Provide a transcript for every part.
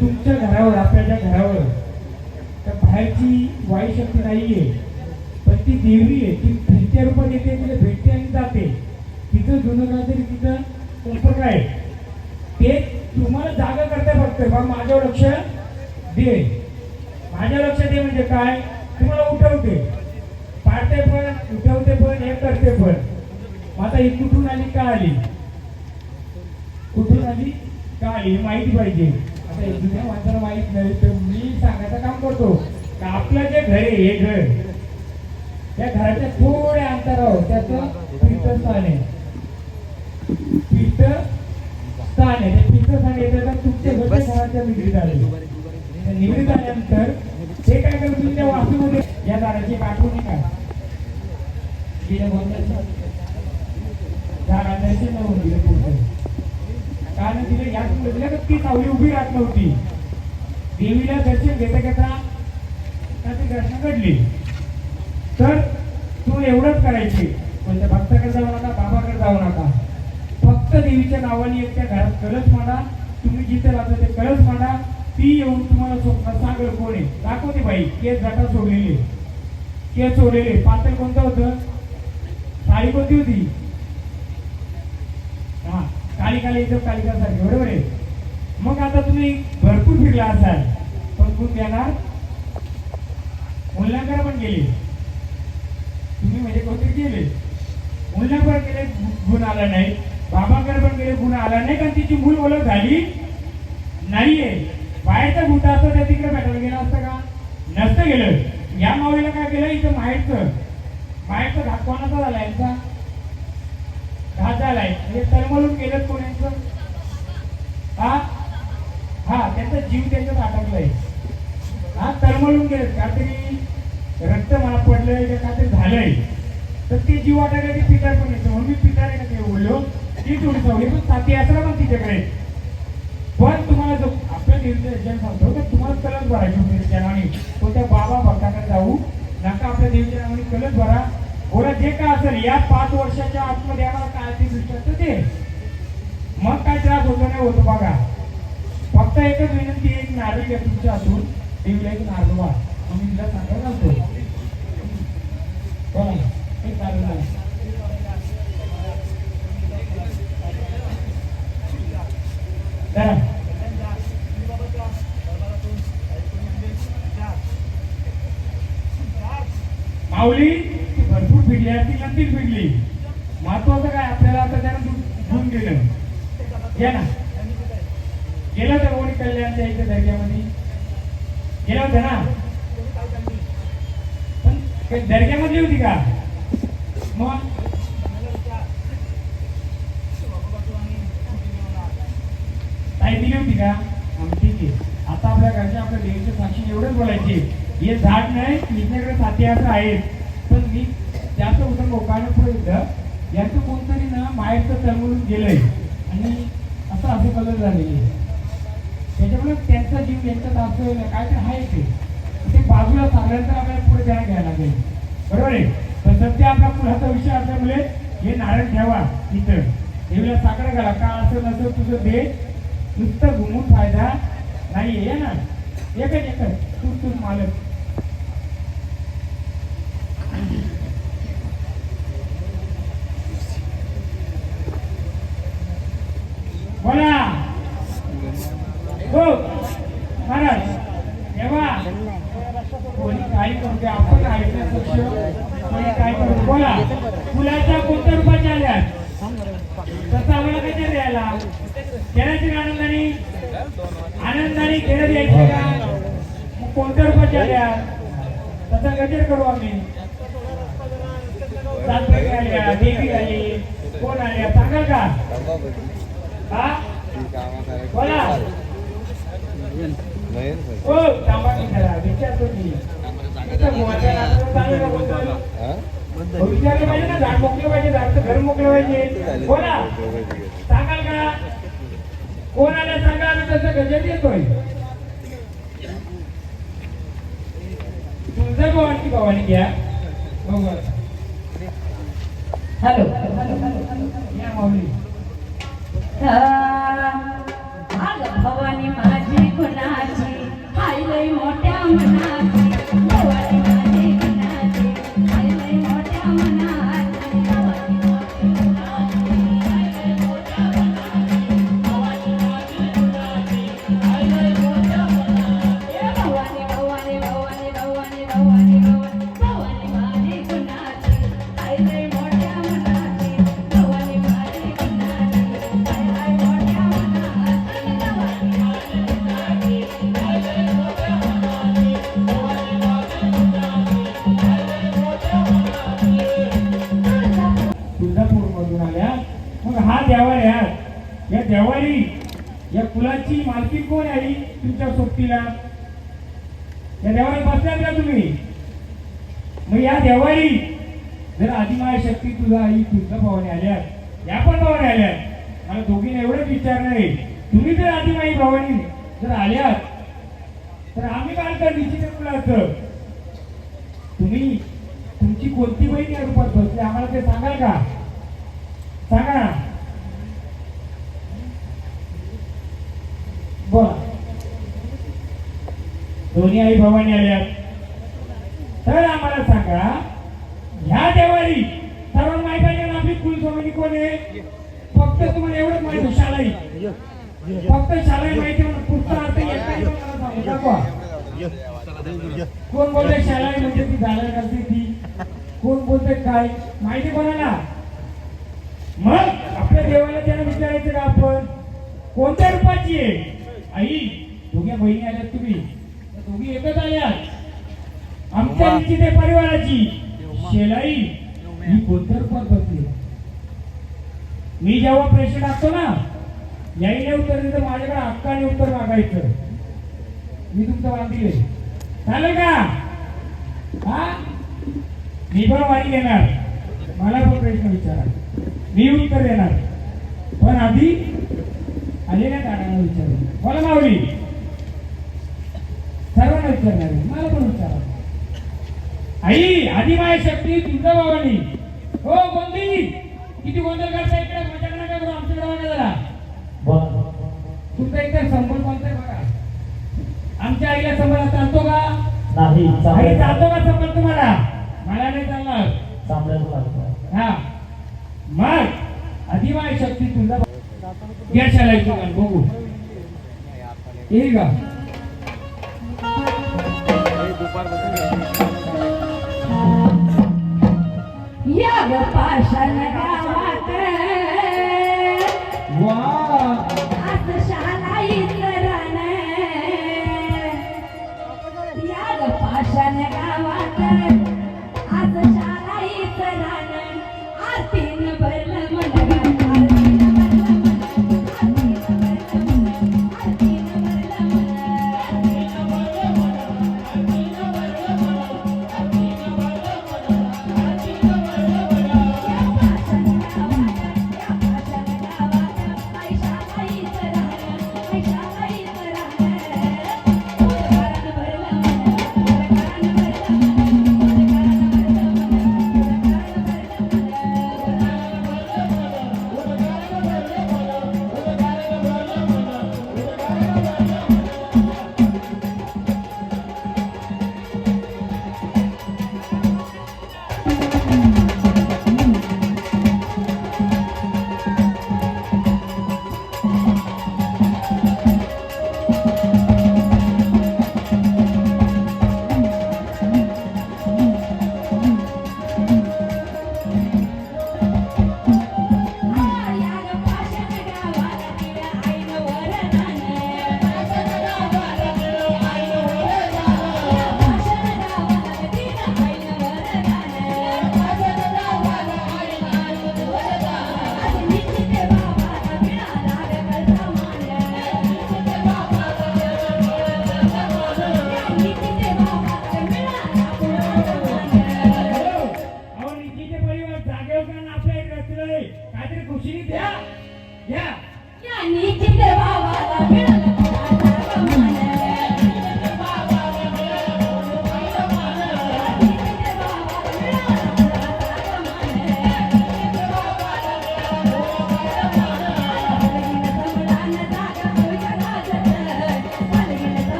तुमच्या घरावर आपल्या घरावर त्या बाहेरची वाईट शक्ती नाहीये, पण ती देवी आहे. ती फिरत्या रूपात येते, तिला भेटते आणि जाते. तिचं जुनं काहीतरी तिचं संपर्क आहे. ते तुम्हाला जागा करता फक्त बा माझ्यावर लक्ष दे. माझ्या लक्ष दे म्हणजे काय, तुम्हाला उठवते, पाडते पण, उठवते पण, हे करते पण. आता ही कुठून आली का आली, कुठून आली का आली माहिती पाहिजे. आता एक जुन्या माणसाला माहित नाही तर मी सांगायचं काम करतो का आपलं जे घर आहे हे घर, त्या घराच्या थोड्या अंतरावर त्याचं तीर्थस्थान आहे. तीर्थस्थान आहे. ते तीर्थस्थान येतं तर तुमच्या घराच्या निगडीत आले. निगडीत आल्यानंतर ते काय करतो त्या वास्तूमध्ये या झाडाची पाठवणी काय गेल्या झाडांची नवून दिलं पुढे. कारण तिला याच दिलं तर ती सावली उभी राहत नव्हती. देवीला दर्शन घेता घेता ती घटना घडली. तर तू एवढंच करायची, म्हणजे भक्ताकडे जाऊ नका, बाबाकडे जाऊ नका. फक्त देवीच्या नावाने एक त्या घरात कळस मांडा. तुम्ही जिथे राहता ते कळस मांडा. ती येऊन तुम्हाला स्वप्न सांगेल कोण आहे. दाखवते बाई केस जाटा सोडलेले, केस सोडलेले. पातळ कोणतं होतं, साडी कोणती होती, हा कालिकाला एकदम कालिकासारखी, बरोबर आहे. मग आता तुम्ही भरपूर फिरला असाल, पण गुण देणार मूल्यांकन पण गेले तुम्ही, म्हणजे कोणते गेले मूल्यांकन केले, गुण आला नाही. बाबाकडे पण गेले, गुण आला नाही. कारण तिची मूल ओळख झाली नाहीये. बाहेरचा भूत असतं त्या तिकडे भेटायला गेला असतं का, नसतं गेलं. या माऊलीला काय केलं, इथं बाहेरचं घात कोणाचा झाला, यांचा घात झालाय. म्हणजे तळमळून गेलं कोणाचं, हा त्यांचा जीव त्यांच्यात अटकलाय. हा तळमळून गेलं, काहीतरी रक्त मला पडलंय का काहीतरी झालंय, तर ते जीव अटकलं. ते पितार पण येतं म्हणून मी पितार आहे का ते बोललो. ती थोडी सवली पण साथी असला पण तिच्याकडे. पण तुम्हाला जो आपल्या देवीचा यजन सांगतो तर तुम्हाला कलच भरायची होती त्याच्या नावाने. कोणत्या बाबा भक्ताकडे जाऊ नका, आपल्या देवीच्या नावाने कलच भरा. बोला जे काय असेल या 5 वर्षाच्या आतमध्ये आम्हाला काय ते दृष्ट ते मग काय त्रास होतो नाही होतो बघा. फक्त एकच विनंती, एक नारळ घ्या तुमच्या हातून, देवीला एक नारळ वा. आम्ही तिला सांगायला सांगतो बोला एक नारळ माऊली भरपूर फिरली ती नंतर फिरली. महत्वाचं काय आपल्याला आता त्यानं गुण गेलं. घ्या ना, गेलं होतं कोणी कल्याणच्या इथे दर्ग्यामध्ये गेलं होतं ना, पण दर्ग्यामधली होती का मग, काही दिली होती का. ठीक आहे. आता आपल्या घरच्या आपल्या देवीच्या साक्षी एवढंच बोलायचे, हे झाड नाही तुझ्याकडे साथी असं आहेत. पण मी जास्त उठून लोकांना पुढे येतं याचं कोणतरी ना माहेरचं तळमळून गेलंय आणि असं कलर झालेले. त्याच्यामुळे त्यांचा जीव यांच्यात असं काय तर आहे ते बाजूला सांगल्यानंतर आपल्याला पुढे द्यायला घ्यायला लागेल, बरोबर आहे. पण सध्या आपला कुणाचा विषय असल्यामुळे हे नारळ ठेवा इथं, देवीला साखर घाला. का असं नसं तुझं दे, नुसतं घुमून फायदा नाहीये ना. एकच तू मालक. बोला हो महाराज. तेव्हा कोणी काही करते आपण ऐकण्याचं कोणी काय करतो. बोला फुलाच्या कोणत्या रूपाच्या आल्या, तसं आम्हाला कशा द्यायला खेळायची आनंदाने खेळत यायचे का. मग कोणत्या रूपाच्या आल्या तसा गजर करू आम्ही. सातबाई आल्या, देवी आली, कोण आल्या सांगाल का. हा बोला हो तांबाटी करा विचारतो मी. विचारलं पाहिजे ना, झाड मोकलं पाहिजे, झाडचं घर मोकलं पाहिजे. बोला सांगाल का, कोण आल्या सांगा, आम्ही तसं गजर देतोय. तुमचं भवानी भवानी घ्या. हॅलो या माऊली. भवानी माझी फुलाची मालकी कोण आहे तुमच्या सोबतीला? या देवाला बसल्यात का तुम्ही? मग या देवारी जर आदिमाय शक्ती तुझा आई तुझ्या भावाने आल्यात, या पण भावाने आल्यात, मला दोघींना एवढंच विचारणार आहे, तुम्ही जर आदिमाई भावानी जर आल्यात तर आम्ही काय तर निश्चित मुलाचं तुम्ही तुमची कोणती बहीण या रूपात बसली आम्हाला ते सांगाल का? सांगा ना. बोला. दोन्ही आई भावानी आल्यात तर आम्हाला सांगा, ह्या देवारी सर्वांना माहिती आहे ना आपली कुलस्वामिनी कोण आहे? फक्त तुम्हाला एवढंच माहिती शालाई, फक्त शालाई माहिती म्हणून पुढचा अर्थ येत नाही मला सांगू दाखवा. कोण बोलते शालाई म्हणजे ती झालं करते ती, कोण बोलते काय माहिती कोणाला? मग आपल्या देवाला त्यांना विचारायचं का आपण कोणत्या रूपाची आहे? आई दोघ्या बहिणी आल्यात, तुम्ही दोघी एकच आल्यात आमच्या निश्चित परिवाराची. शेलाई ही कोणत्या रूपात बसली? मी जेव्हा प्रश्न टाकतो ना, याईने उत्तर देतं माझ्याकडे हक्काने उत्तर मागायचं. मी तुमचं बांधील आहे, चालेल का? हा, मी पण वारी घेणार, मला पण प्रश्न विचारा, मी उत्तर देणार, पण आधी आले ना काढायला विचारू. बोला माऊली, सर्वांना विचारणार, मला पण विचारा. आई आदिमाय शक्ती तुमच्या भावानी. हो गोंदी किती गोंधळ करता इकडे, माझ्याकडे नका करू, आमच्याकडे बघा जरा. तुमचा इकडे संबळ कोणता आहे बघा. आमच्या आईला संबळ चालतो का? नाही. आई चालतो का संबळ तुम्हाला? मला नाही चालणार. हा, मग आदिमाय शक्ती तुझा यशाला गाणं बघू येईल का? या पाषाण गावात आज शालाईचं रान, या पाषाण गावात आज शालाईचं रान, आरतीनं भरलं मन गाणं,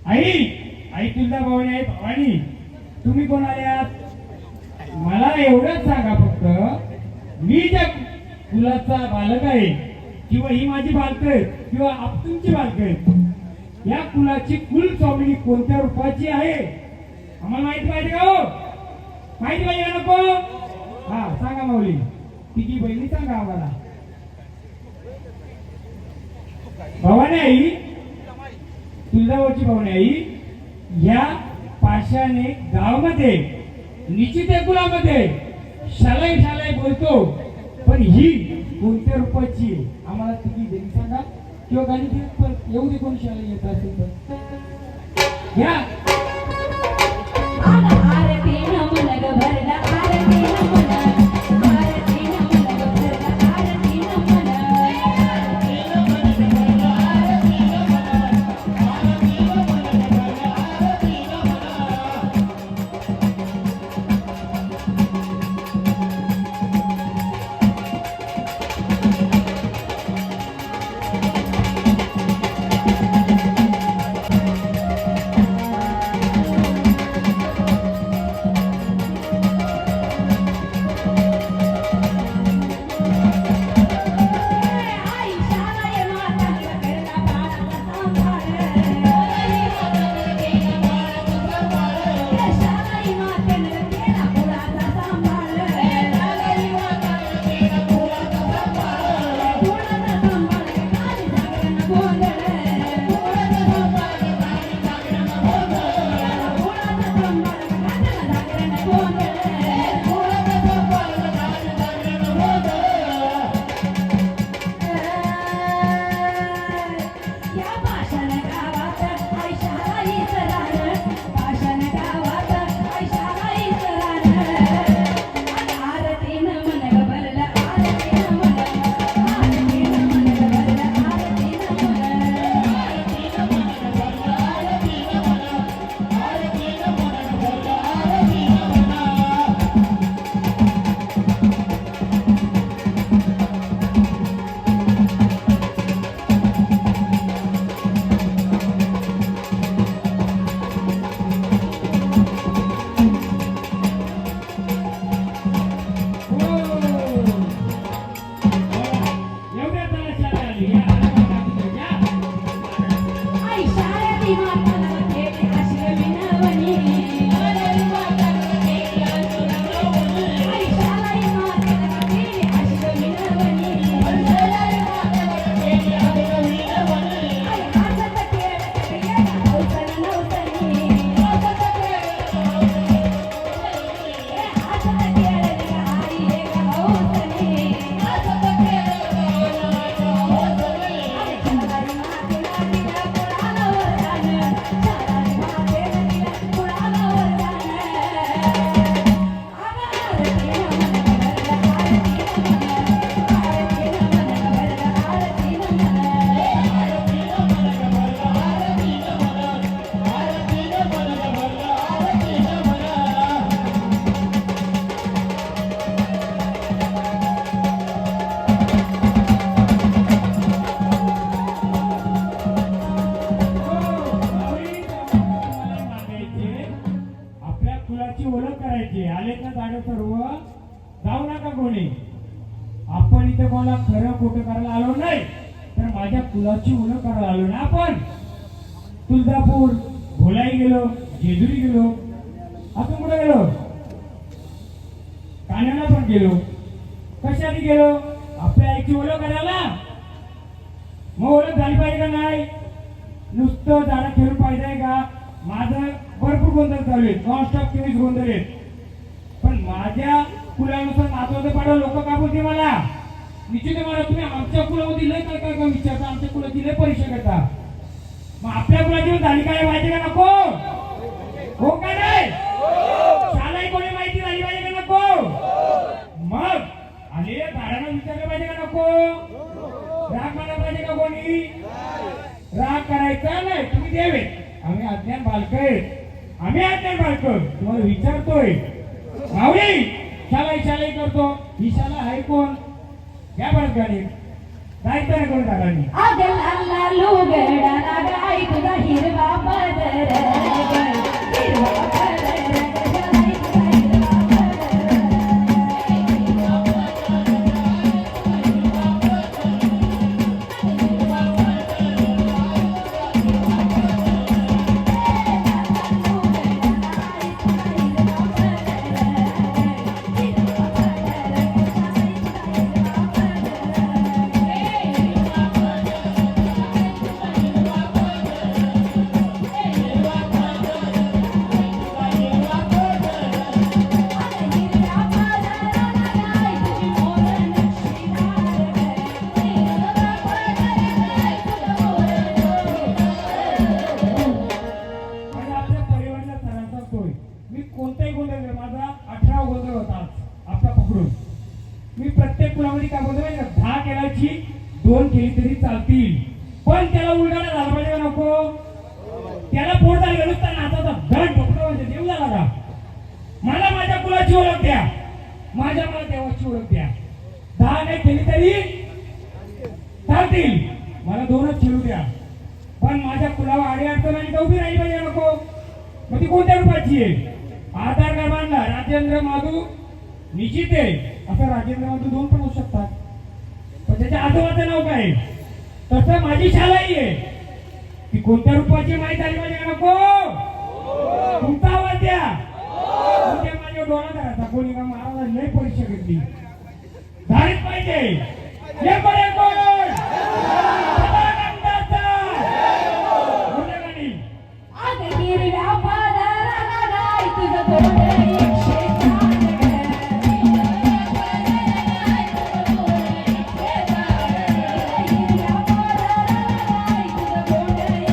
आई तुझा भवानी आहे. भवानी तुम्ही कोण आल्यात? मला एवढंच सांगा फक्त, मी ज्या कुलाचा बालक आहे किंवा ही माझी बालक आहेत किंवा तुमची बालक आहेत, या कुलाची कुल स्वामिनी कोणत्या रूपाची आहे आम्हाला माहिती पाहिजे का हो? माहिती पाहिजे का नको? हा सांगा माऊली, तिची बहिणी सांगा आम्हाला. भवानी आई, तुळजाभवानीची भवानी आई, या पाषाणे गावामध्ये निश्चित कुलामध्ये शालाई शालाई बोलतो, पण ही कोणत्या रूपाची आहे आम्हाला तिची बहिणी सांगा. किंवा गाणी येऊ दे, कोण शालाई येत असेल तर या. आरती नमन ग भरला, आरती नमन, आरती नमन ग भरला, आरती नमन, आरती नमन ग भरला, आरती नमन, आरती नमन ग भरला, आरती आई शालाय माता केला बाळाचा सांभाळ, शालाई मातेने केला कुळाचा सांभाळ, शालाई मातेने केला कुळाचा सांभाळ, कुळाचा सांभाळ काली जागरण गोंधळ, कुळाचा सांभाळ काली जागरण गोंधळ, कुळाचा सांभाळ काली जागरण गोंधळ, कुळाचा सांभाळ काली जागरण गोंधळ. या पाषाण गावात आई शालाईचं रान, पाषाण गावात आई शालाईचं रान, आरती नमन ग भरला, आरती नमन, आरती नमन ग भरला, आरती नमन, आरती नमन ग भरला, आरती नमन, आरती नमन ग भरला, आरती नमन. एवढ्या त्याला शाळा आली. या. आई शाळेची माताला केली आश्रमी नवनी, आई शालाई मातेला केली आश्रमी नवनी, आई हातात खेळत गेला नवसन नवसनी, हातात खेळत गेला आई एक हौसनी, हातात खेळत हौसनी, आई शालाई मातेला दिला कुळाला वरदान, शालाई मातेला दिला कुळाला वरदान. आरती नमन ग भरला, आरती नमन, आरती नमन ग भरला, आरती नमन, आरती नमन ग भरला, आरती नमन, आरती नमन ग भरला, आरती नमन. आपल्या कुलाची ओळख करायची. आले ना जागा सर्व, जाऊ नका कोणी. आपण इथे कोणाला खरं खोटं करायला आलो नाही, तर माझ्या कुलाची ओळख करायला आलो ना. आपण तुळजापूर, भोलाई गेलो, जेजुरी गेलो, आपण कुठे गेलो? कान्याला पण गेलो. कशासाठी गेलो? आपल्या आईची ओळख करायला. मग ओळख झाली पाहिजे का नाही? नुसतं झाडा खेळून पाहिजे का? माझं भरपूर गोंधळ चालू आहे, नॉनस्टॉप 24 गोंधळ आहेत. पण माझ्या कुलानुसार नाचवतं पाडा लोक का बोलते मला? निश्चित मला तुम्ही आमच्या कुलामध्ये लय काय काय विचारता, आमच्या कुलाची लय परीक्षा करता. मग आपल्या कुलाची झाली काय माहिती का नको? हो का नाही? शाळाही कोणी माहिती झाली पाहिजे का नको? मग आणि झाडांना विचारलं पाहिजे का नको? राग मानला पाहिजे का कोणी? राग करायचा नाही. तुम्ही देवे, आम्ही अज्ञान बालक आहेत, आम्ही अज्ञान बालक. तुम्हाला विचारतोय माऊली, शालाई करतो. ही शाला आहे कोण? या परत गाडी जायचं नाही कोण झाडांनी. अग लाला लुगडा लागाई तुझा हिरवा पदर, काय बोलतो माहिती का, 10 केलाची 2 केली तरी चालतील, पण त्याला उलगाडा झाला पाहिजे का नको? त्याला पोट झालं नुसता नाचाचा धड ढोकळा म्हणजे देव झाला का? मला माझ्या कुलाची ओळख द्या, मला देवाची ओळख द्या. 10 नाही केली तरी चालतील, मला 2च खेळू द्या, पण माझ्या कुलावर आडी अडचण आणि उभी राहिली पाहिजे नको? मग ती कोणत्या रूपाची आहे? आधार कार्ड बांधला राजेंद्र माधू निश्चित आहे, असं राजेंद्र माधू 2 पण होऊ शकतात, पण त्याच्या आजोबाचं नाव काय? तसं माझी शालाही आहे, ती कोणत्या रूपाची माहिती आली पाहिजे का नको? तुमचा आवाज द्या. उद्या माझ्या डोळा धरायचा कोणी का महाराज लय परीक्षा घेतली, धारित पाहिजे. हे बरे कोण अगं हिरव्या पानाला नाही तुझं तोंड 104 हिरव्या पानाला नाही तुझं तोंड 104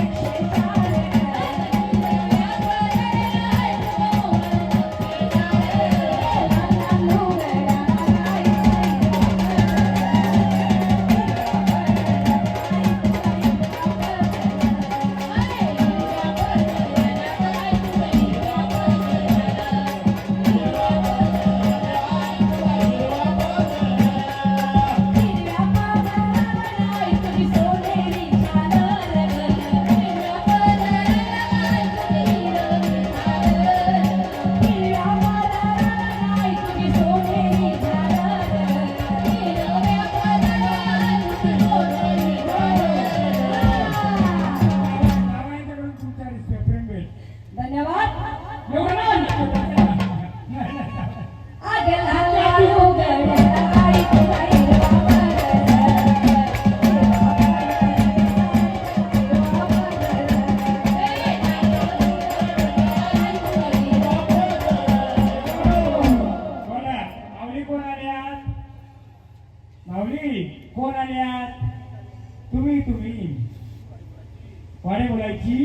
वाडे बोलायची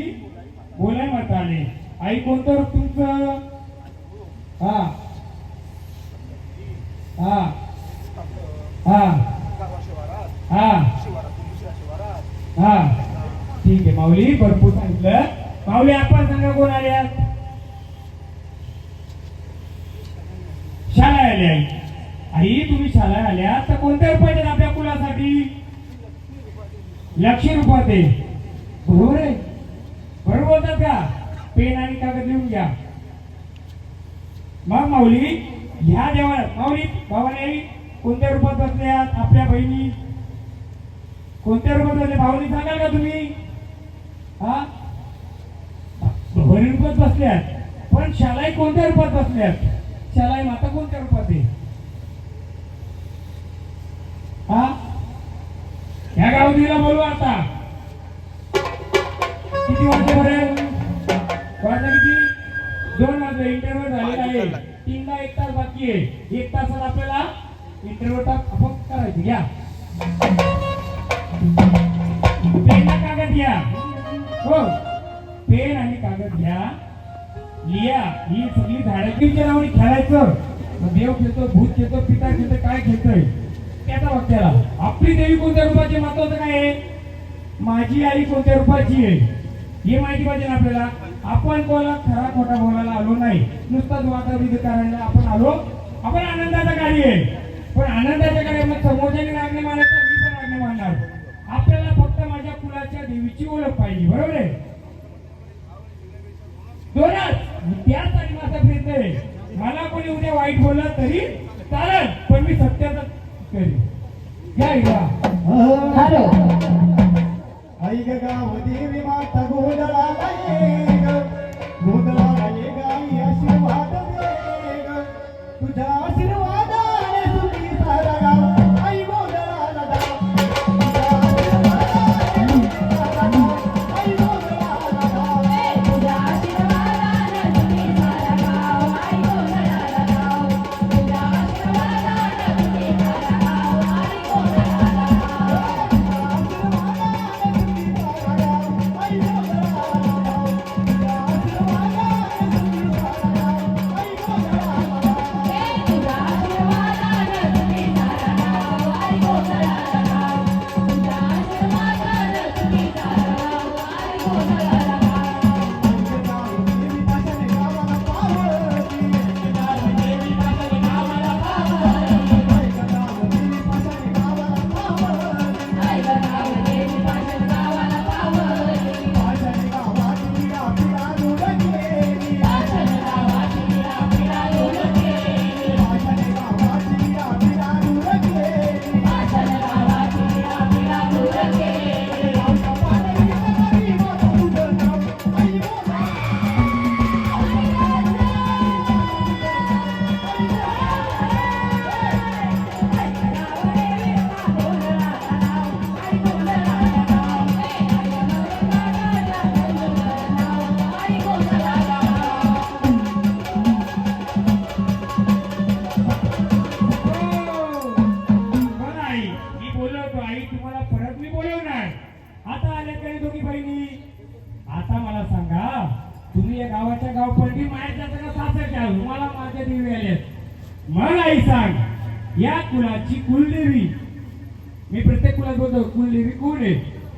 बोलाय मताने. आई कोणतं रूप तुमचं? हा हा हा हा हा ठीक आहे माऊली, भरपूर सांगितलं. माऊली आपण सांगा कोण आल्यात? शाळा आल्या. आई तुम्ही शाळा आल्या तर कोणत्या रुपयात आपल्या कुलासाठी? 100 रुपयात आहे. बरोबर आहे, बरोबर बोलतात का? पेन आणि कागद लिहून घ्या. मग माऊली ह्या देवळात माऊली भावाने कोणत्या रूपात बसल्यात? आपल्या बहिणी कोणत्या रूपात बसल्या भाऊनी सांगाल का तुम्ही? हा भवानी रूपात बसल्यात, पण शालाई कोणत्या रूपात बसल्यात? शालाई माता कोणत्या रूपात आहे? हा ह्या गावडीला बोलू आता. किती वाजले बरे? वाजले किती? 2 वाजले. इंटरव्ह्यू झालेला आहे. 3 ला 1 तास बाकी आहे. 1 तासात आपल्याला इंटरव्ह्यू फक्त करायची. घ्या पेन आणि कागद घ्या. हो पेन आणि कागद घ्या, लिहा. ही सगळी झाडाची नावाने खेळायचं. देव खेळतो, भूत खेळतो, पिता खेळतो, काय खेळतोय त्याचा वक्त्याला. आपली देवी कोणत्या रूपाची? महत्वाचं काय आहे? माझी आई कोणत्या रूपाची आहे हे माहिती पाहिजे ना आपल्याला. आपण कोणाला खरा खोटा बोलायला आलो नाही, नुसताच वादाविद करायला आपण आलो. आपण आनंदाचं कार्य आहे, पण आनंदाच्या कार्यामध्ये समोरच्याने रागणे मानायचं, मी पण रागणे मानणार. आपल्याला फक्त माझ्या कुलाच्या देवीची ओळख पाहिजे. बरोबर आहे? 2च त्यासाठी माझा प्रयत्न आहे. मला कोणी उद्या वाईट बोललं तरी चालेल, पण मी सत्याचा करेन. या हॅलो आई ग गाव देवी माता गोंधळाला ये ग, गोंधळाला ये ग आई आशीर्वाद दे ग, तुझ्या आशीर्वादाने सुखी सारा गाव. आई गोंधळाला जा, तुझ्या आशीर्वादाने सुखी सारा गाव. आई गोंधळाला जा, तुझ्या आशीर्वादाने सुखी सारा गाव. आई गोंधळाला जाऊ, तुझ्या आशीर्वादाने सुखी सारा गाव. आई गोंधळाला जाऊ. आई गोंधळाला जा. मी या गावाच्या गाव पडली माहिती जातं का सासरच्या मला माझ्या देवी आल्यात मग आई सांग या कुलाची कुलदेवी मी प्रत्येक कुलात बोलतो कुलदेवी कोण आहे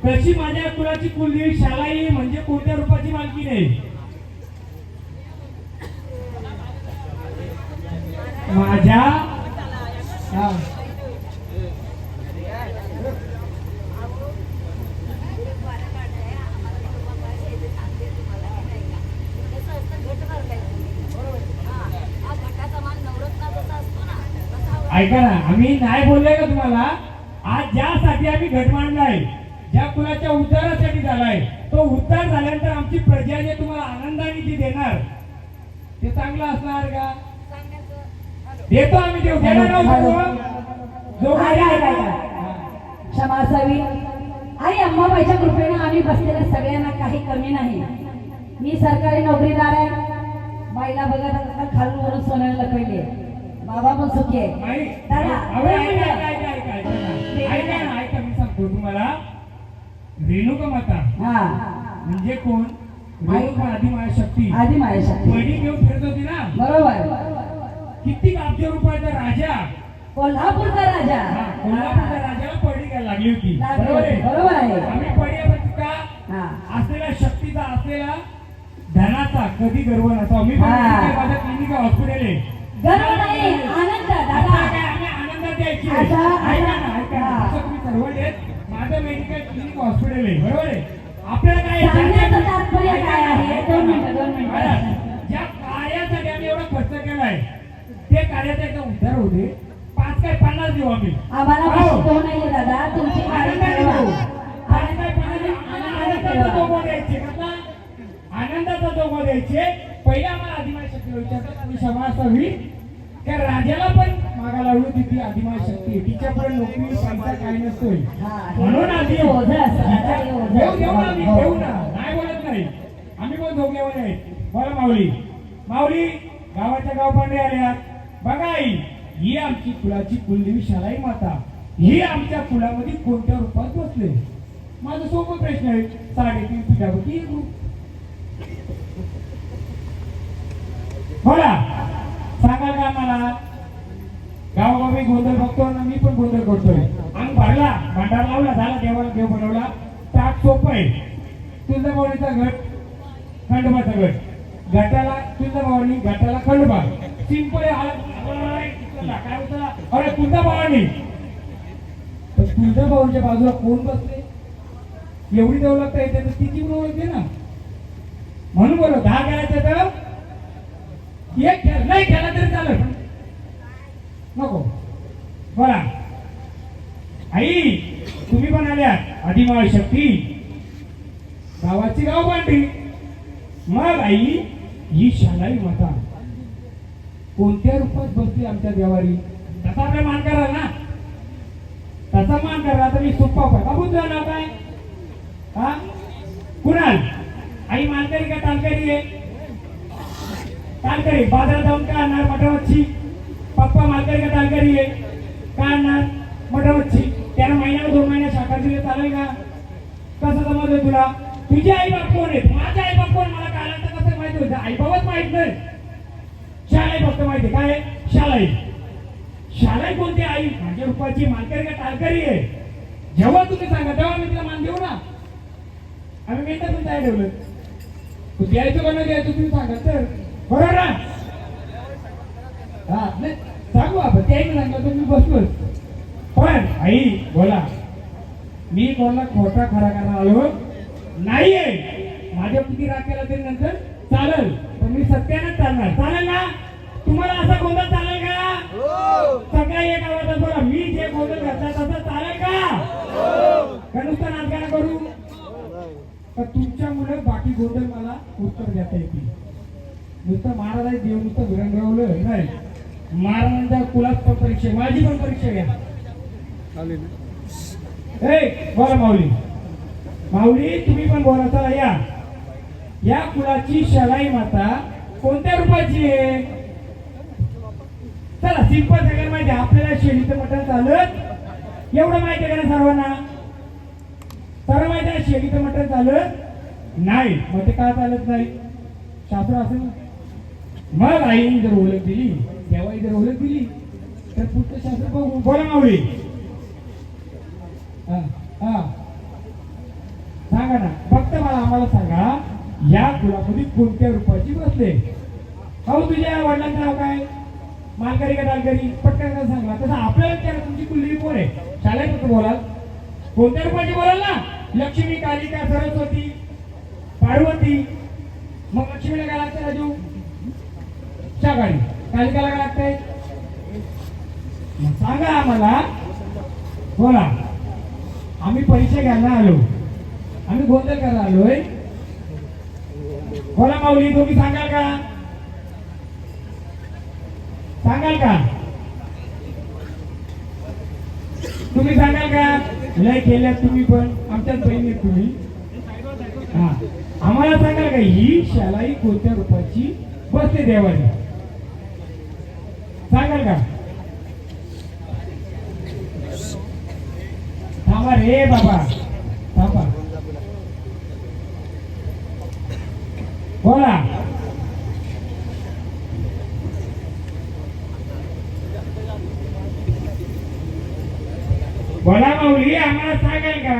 तशी माझ्या कुलाची कुलदेवी शालाई म्हणजे कोणत्या रूपाची मालकी नाही माझ्या हा. ऐका ना आम्ही नाही बोललोय का तुम्हाला आज ज्यासाठी आम्ही घट मांडलाय ज्या कुलाच्या उद्धारासाठी झालाय तो उद्धार झाल्यानंतर आमची प्रजा जे तुम्हाला आनंदाने जी देणार ते चांगलं असणार का देतो आम्ही देऊ देणार आहोत जो आहे, आहे, आहे. क्षमा असावी आई अंबाबाईच्या कृपेनं आम्ही बसलेल्या सगळ्यांना काही कमी नाही मी सरकारी नोकरीदार आहे बाईला बघत आता खालून वरून सोन्याला लपवले बाबा पण सुखी आहे नाही. दादा, अहो, ऐका ना, ऐका मी सांगतो तुम्हाला रेणुका माता हा म्हणजे कोण रेणुका आदिमाया शक्ती आधी माझ्या पडी घेऊन फिरत होती ना बरोबर किती अब्ज रुपयाचा राजा कोल्हापूरचा राजा हा, कोल्हापूरच्या राजाला पडी घ्यायला लागली होती बरोबर आहे? बरोबर आहे आम्ही पडी आपण का हा असलेल्या शक्तीचा असलेला धनाचा कधी गर्व नसावा मी पण हा. माझ्या क्लिनिक हॉस्पिटल आहे गर्व नाही आनंद आता दादा काय आम्ही आनंदात द्यायची आता- ऐका ना ऐका ना हा. असं तुम्ही सर्व देत माझं मेडिकल क्लिनिक हॉस्पिटल आहे बरोबर आहे आपल्याला काय सांगण्याचं तात्पर्य काय आहे? दोन मिनिटं. ज्या कार्यासाठी आम्ही एवढा खर्च केलाय ते कार्याचा एकदा उद्धार होऊ दे 5 काय 50 देऊ आम्ही आम्हाला हो. शिकवू नाहीये दादा तुमची गाडी आनंदाने ठेवा. देऊ. 5 काय 50 आनंदाचा दोघं द्यायचे कसला आनंदाचा दोघं द्यायचे पहिले आम्हाला आदिमाय शक्ती विचारतात आम्ही क्षमा असावी त्या राजाला पण मागा लावली होती ती आदिमाय शक्ती तिच्यापर्यंत नोकरी पैसा काय नसतोय हा, हे म्हणून आधी ओझं असतं दादा, हे ओझं देऊ असतं. देऊ ना आम्ही, हो. देऊ ना नाही बोलत नाही आम्ही पण झोपल्यावर आहेत बोला माऊली माऊली गावाच्या गाव पांडे आल्या बघा आई ही आमची कुलाची कुलदेवी शालाई माता ही आमच्या कुलामध्ये कोणत्या रूपात बसले माझा सोपा प्रश्न आहे 3.5 पिठापती एक रूप बोला सांगा का मला गावोगावी गोंधळ बघतो ना मी पण गोंधळ करतोय अंग भरला भांडार लावला झाला देवाला देव बनवला टाक सोपं आहे तुळजाभवानीचा घट खंडोबाचा घट घाटाला तुळजाभवानी घाटाला खंडोबा सिंपल काय होतं अरे तुळजाभवानी पण तुळजाभवानीच्या बाजूला कोण बसले एवढी दौलत येते तर तिची पण ओळख आहे ना म्हणून बोलो 10 खेळायचं तर एक खेळ नाही खेळला तरी चालेल नको बोला आई तुम्ही पण आल्या आदिमाय शक्ती गावाची गाव बांधली मग आई ही शालाई माता कोणत्या रूपात बसली आमच्या देवारी तसा आपला मान करा ना तसा मान करा आता मी सोप्पा बाबू तुझं नाव काय हा कुणाल आई मानकरी का तालकरी आहे तालकरी बाजारात जाऊन काय आणणार मटर मच्छी पप्पा मालकरी का तालकरी आहे काय आणणार मटर मच्छी त्याला महिन्याला 2 महिन्यात शाखा दिले चालेल का कसं समजलं तुला तुझे आई बाप कोण आहेत माझे आई बाप कोण मला कालांतर कसं माहिती होतं आई बाबच माहित नाही शालाई फक्त माहिती काय शालाई शालाई कोणती आई माझ्या रूपाची मालकरी का तालकरी आहे जेव्हा तुम्ही सांगा तेव्हा मी तिला मान देऊ ना आम्ही मिळतात पण काय ठेवलं तू द्यायचं का नाही द्यायचं तुम्ही सांगा तर बरोबर ना हा नाही सांगू आपण त्याही सांगलं तर मी बसलोच पण आई बोला मी कोणाला खोटा खरा करायला आलो नाहीये माझ्या किती राग केला तरी नंतर चालेल पण मी सत्यानंच चालणार चालेल ना तुम्हाला असा गोंधळ चालेल का सगळ्या एक आवाजात बोला मी जे गोंधळ घातला तसं चालेल का नुसतं नाटकाला करू तर तुमच्यामुळे बाकी गोंधळ मला उत्तर देता येतील नुसतं महाराज देव नुसतं विरंगवलं नाही महाराजांच्या कुलात पण परीक्षा माझी पण परीक्षा घ्या बोला माऊली माऊली तुम्ही पण बोला चला या कुलाची शालाई माता कोणत्या रूपाची आहे चला सिंपल सगळ्यांना माहिती आपल्याला शेळीचं मटण चालत एवढं माहिती आहे का सर्वांना सर्व माहिती आहे शेळीचं मटण चालत नाही मग ते का चालत नाही शास्त्र असेल ना. मग आईने जर ओळख दिली, तेव्हाही जर ओळख दिली तर पुढचं शास्त्र बघू. बोला माऊली. हा हा सांगा ना, फक्त मला आम्हाला सांगा, या कुलामध्ये कोणत्या रूपाची बसले? अहो तुझ्या वडिलांचं नाव काय? मालकरी का दालकरी? पटकन का सांगा. तसं आपल्याला विचारा, तुमची कुलदेवी कोण आहे? शाळेत कसं बोलाल? कोणत्या रूपाची बोलाल ना? लक्ष्मी, कालिका, सरस्वती, पार्वती. मग लक्ष्मीला काय लागतं राजू? शाकाळी. कालिकाला काय लागतंय? मग सांगा आम्हाला. बोला. आम्ही परीक्षा घ्यायला आलो, आम्ही गोंधळ करायला आलोय. बोला माऊली, तुम्ही सांगाल का? सांगाल का? तुम्ही सांगाल का? लय केल्यात तुम्ही, पण आमच्याच बहिणी तुम्ही. हा आम्हाला सांगाल का, ही शालाई कोणत्या रूपाची बसते देवाने? सांगाल का? थांबा रे बाबा, थांबा. बोला. बोला माऊली, आम्हाला सांगाल का,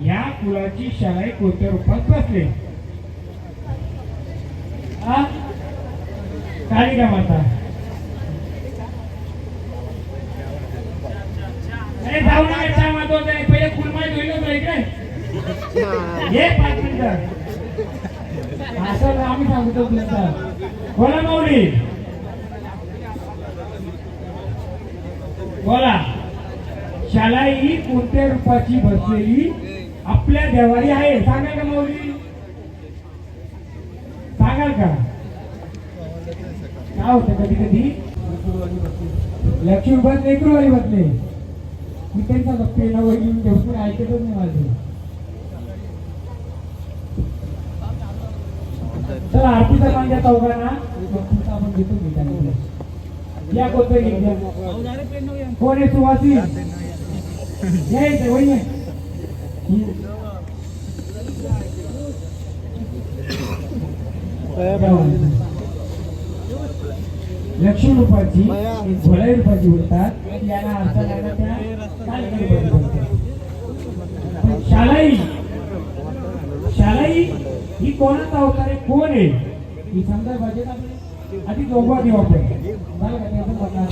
या कुलाची शाळा कोणत्या रूपात बसले? कालिका माता. अरे जाऊ नका, चहा महत्वाचा आहे. पहिले कुलमाई होईल होतो इकडे. हे 5 मिनिटं असं आम्ही सांगतो तुमचा. बोला माऊली. बोला. शाला ही कोणत्या रूपाची बसलेली आपल्या देवारी आहे? सांगाल का माऊली? सांगाल का? काय होतं कधी कधी लक्ष्मी बसले, लेकरूवाली बसले. मी त्यांचा पेला वगैरे घेऊन ऐकतच नाही माझे. चला आरतीचा मान द्या चौघांना. मग आपण घेतो मी त्यांना. या कोणतं घ्या. कोण आहे? सुवासी यायचं वही आहे. लक्ष्मी रूपाची, भोळ्या रूपाची बोलतात. यांना अर्थ लागला त्या कालिका रूपाची बोलतात. शालाई, शालाई ही कोणाचा अवतार आहे? कोण आहे ही समजा पाहिजे ना. आधी दोघा देऊ आपण. झालं का? त्याचं म्हणणं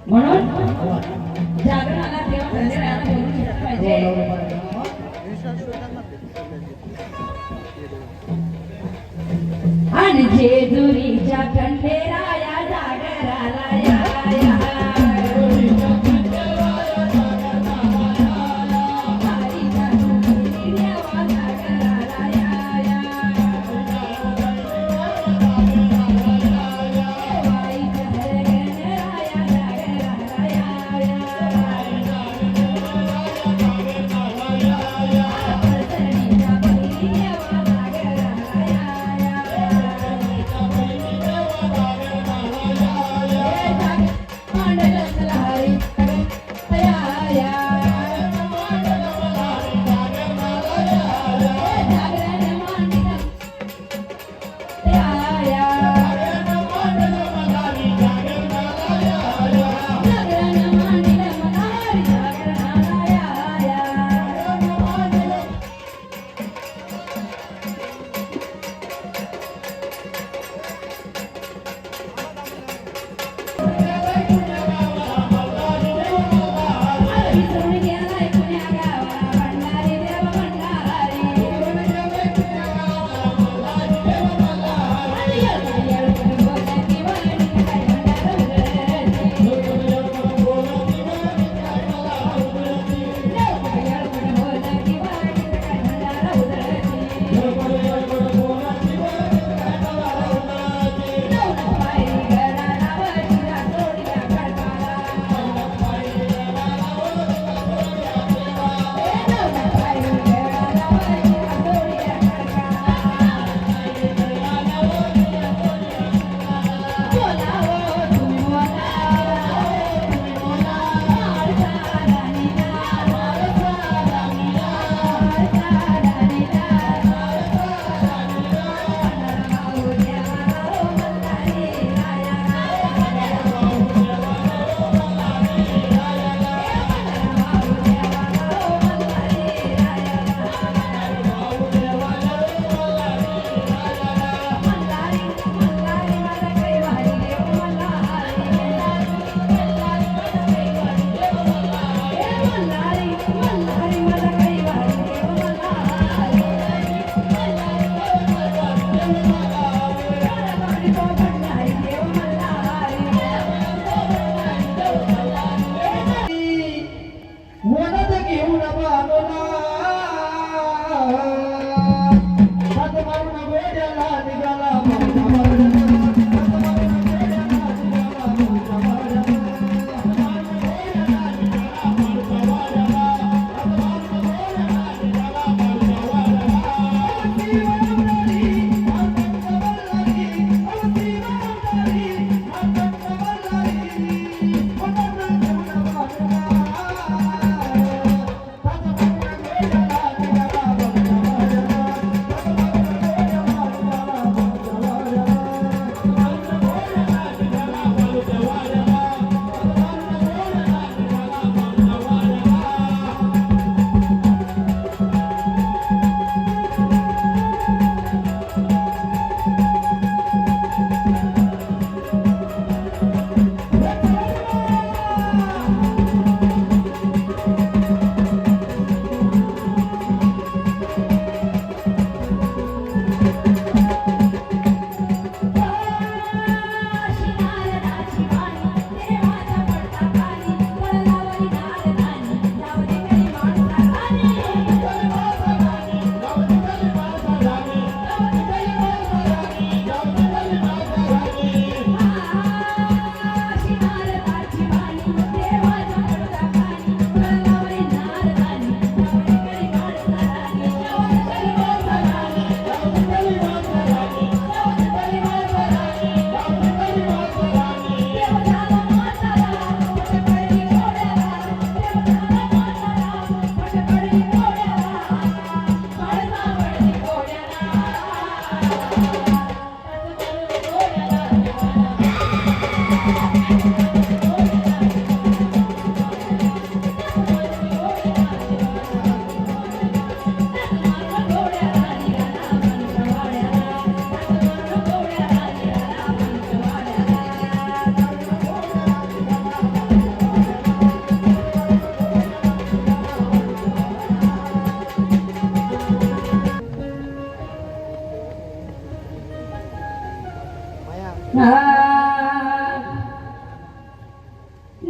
म्हणून जागरणाला देवा संध्याकाळला बोलून घेतलं पाहिजे. आणि जेजुरीच्या खंडेराया जागराला या या. हरीच्या डोंगरी देवा जागराला या या. देवाईच्या गणराया जागराला या या. परसणीच्या बहिणी देवा जागराला या या.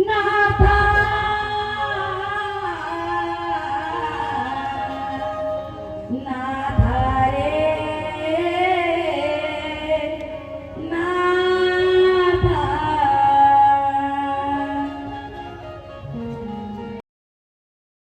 नाथा ना